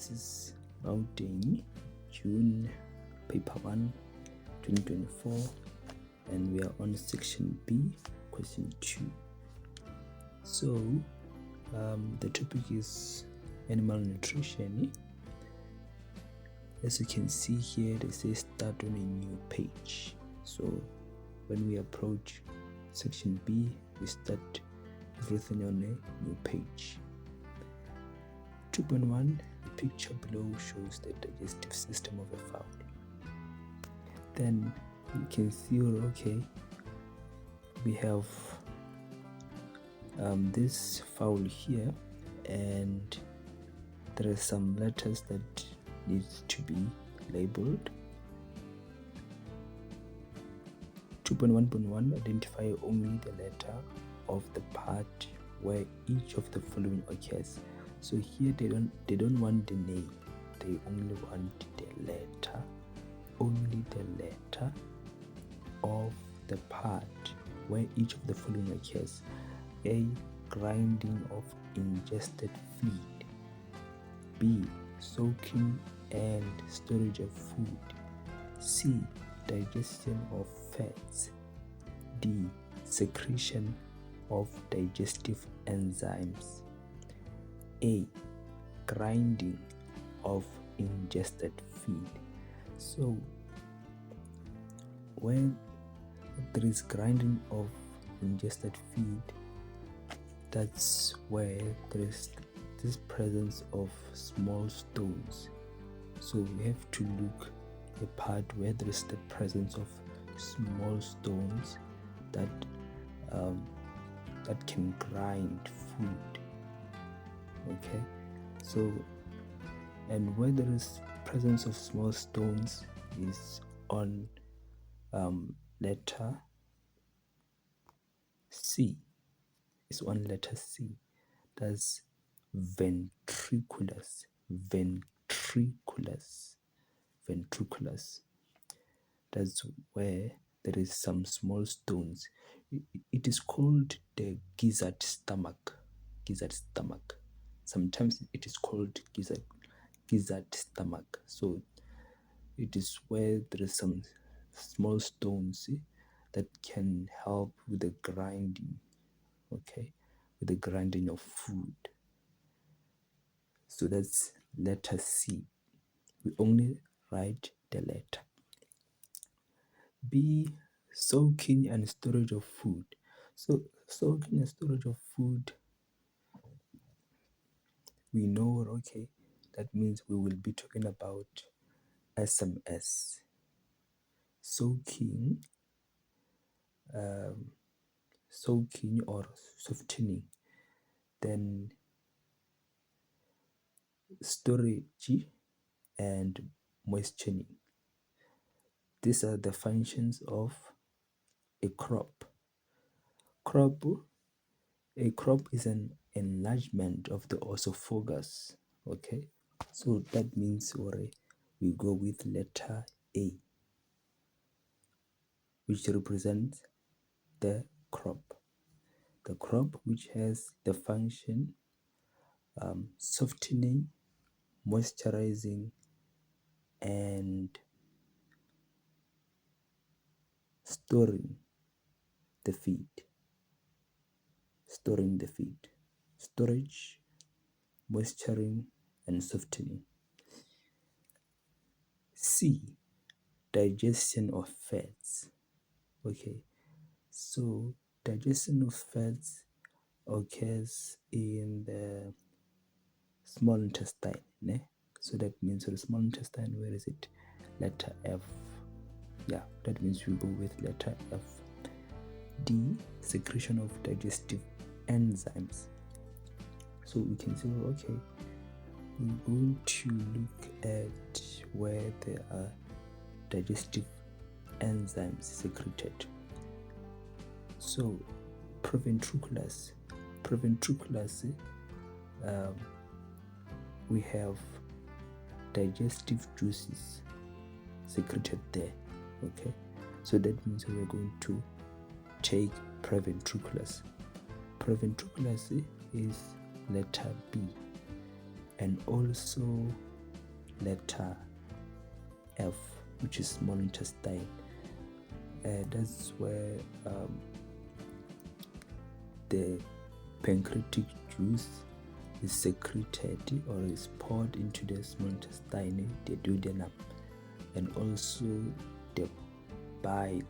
This is Gauteng, June, paper 1, 2024, and we are on section B, question 2. So the topic is animal nutrition. As you can see here, they say start on a new page. So when we approach section B, we start everything on a new page. 2.1, the picture below shows the digestive system of a fowl. Then you can see, okay, we have this fowl here, and there are some letters that needs to be labeled. 2.1.1, identify only the letter of the part where each of the following occurs. So here they don't want the name, they only want the letter, only the letter of the part where each of the following occurs. A, grinding of ingested feed. B, soaking and storage of food. C, digestion of fats. D, secretion of digestive enzymes. A, grinding of ingested feed. So when there is grinding of ingested feed, that's where there is this presence of small stones. So we have to look a part where there is the presence of small stones that can grind food. Okay, so and where there is presence of small stones is on letter C. Is on letter C. That's ventriculus. Ventriculus. That's where there is some small stones. It is called the gizzard stomach. Sometimes it is called gizzard stomach. So it is where there is some small stones that can help with the grinding, okay, with the grinding of food. So that's letter C. We only write the letter. B, soaking and storage of food. So soaking and storage of food, we know, okay, that means we will be talking about SMS. Soaking or softening, then storage and moistening. These are the functions of a crop. A crop is an enlargement of the esophagus. Okay, so that means we go with letter A, which represents the crop. The crop which has the function softening, moisturizing, and storing the feed. Storage, moisturizing, and softening. C, digestion of fats. Okay, so digestion of fats occurs in the small intestine. So that means the small intestine, where is it? Letter F. Yeah, that means we go with letter F. D, secretion of digestive enzymes. So we can say, okay, we're going to look at where there are digestive enzymes secreted. So proventriculus, we have digestive juices secreted there. Okay, so that means we are going to take proventriculus. Proventriculus is letter B, and also letter F, which is small intestine. That's where the pancreatic juice is secreted or is poured into the small intestine, the duodenum, and also the bile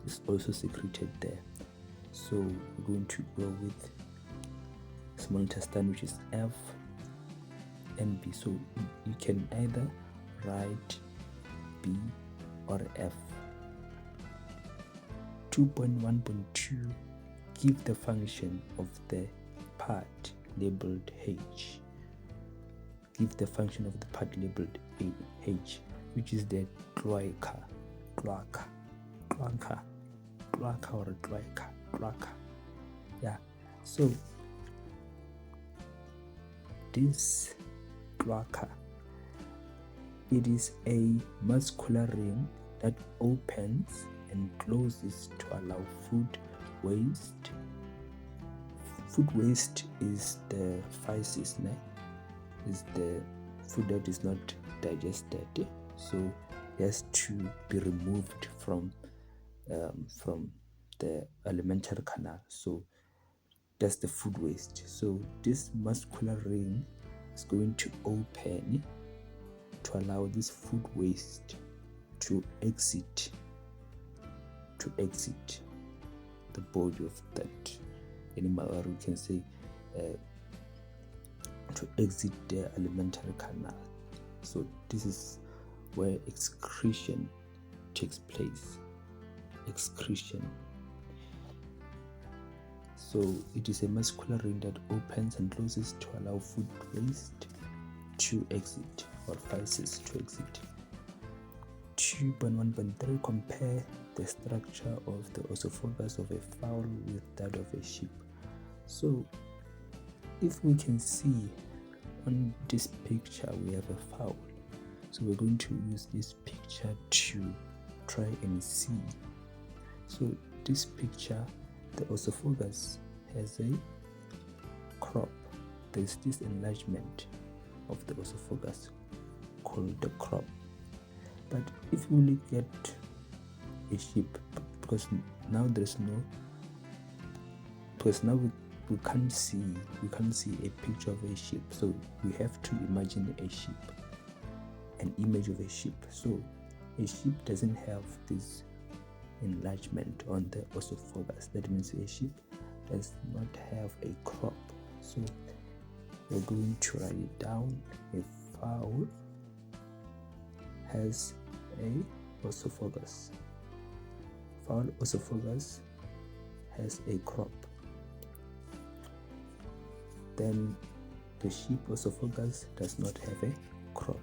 is also secreted there. So we're going to go with small intestine, which is F and B. So you can either write B or F. 2.1.2, give the function of the part labeled H. Give the function of the part labeled H, which is the cloaca. Yeah, so this cloaca, it is a muscular ring that opens and closes to allow food waste. Food waste is the feces, is the food that is not digested, so it has to be removed from the alimentary canal. So that's the food waste. So this muscular ring is going to open to allow this food waste to exit the body of that animal, or we can say to exit the alimentary canal. So this is where excretion takes place. Excretion. So it is a muscular ring that opens and closes to allow food waste to exit, or feces to exit. 2.1.3, compare the structure of the esophagus of a fowl with that of a sheep. So if we can see on this picture, we have a fowl. So we're going to use this picture to try and see. So this picture, the esophagus has a crop. There's this enlargement of the esophagus called the crop. But if we look at a sheep, because now we can't see a picture of a sheep, so we have to imagine a sheep, an image of a sheep. So a sheep doesn't have this enlargement on the esophagus. That means a sheep does not have a crop. So we're going to write it down. A fowl has a esophagus. Fowl esophagus has a crop. Then the sheep esophagus does not have a crop.